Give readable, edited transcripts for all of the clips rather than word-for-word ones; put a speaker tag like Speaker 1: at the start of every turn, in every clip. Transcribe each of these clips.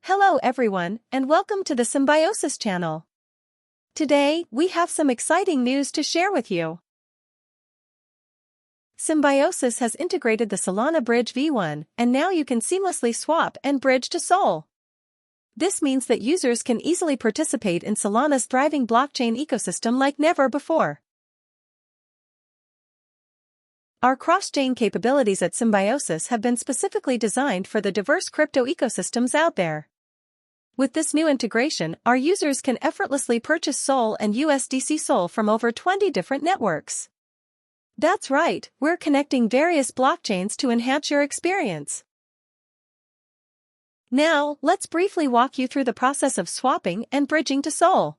Speaker 1: Hello everyone, and welcome to the Symbiosis channel. Today, we have some exciting news to share with you. Symbiosis has integrated the Solana Bridge V1, and now you can seamlessly swap and bridge to Sol. This means that users can easily participate in Solana's thriving blockchain ecosystem like never before. Our cross-chain capabilities at Symbiosis have been specifically designed for the diverse crypto ecosystems out there. With this new integration, our users can effortlessly purchase Sol and USDC Sol from over 20 different networks. That's right, we're connecting various blockchains to enhance your experience. Now, let's briefly walk you through the process of swapping and bridging to Sol.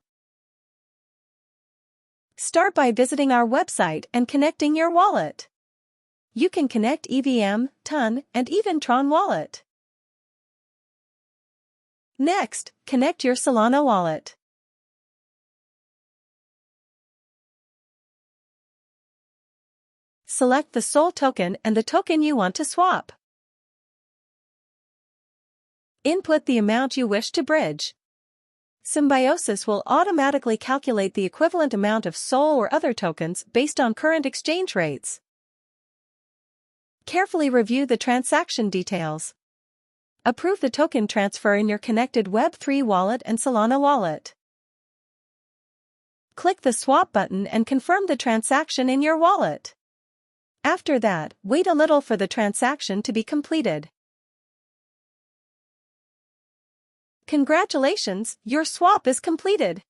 Speaker 1: Start by visiting our website and connecting your wallet. You can connect EVM, TRON, and even TRON wallet. Next, connect your Solana wallet. Select the Sol token and the token you want to swap. Input the amount you wish to bridge. Symbiosis will automatically calculate the equivalent amount of Sol or other tokens based on current exchange rates. Carefully review the transaction details. Approve the token transfer in your connected Web3 wallet and Solana wallet. Click the swap button and confirm the transaction in your wallet. After that, wait a little for the transaction to be completed. Congratulations, your swap is completed.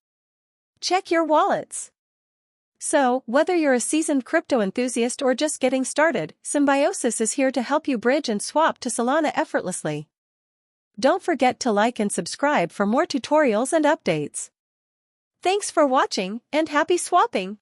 Speaker 1: Check your wallets. So, whether you're a seasoned crypto enthusiast or just getting started, Symbiosis is here to help you bridge and swap to Solana effortlessly. Don't forget to like and subscribe for more tutorials and updates. Thanks for watching, and happy swapping!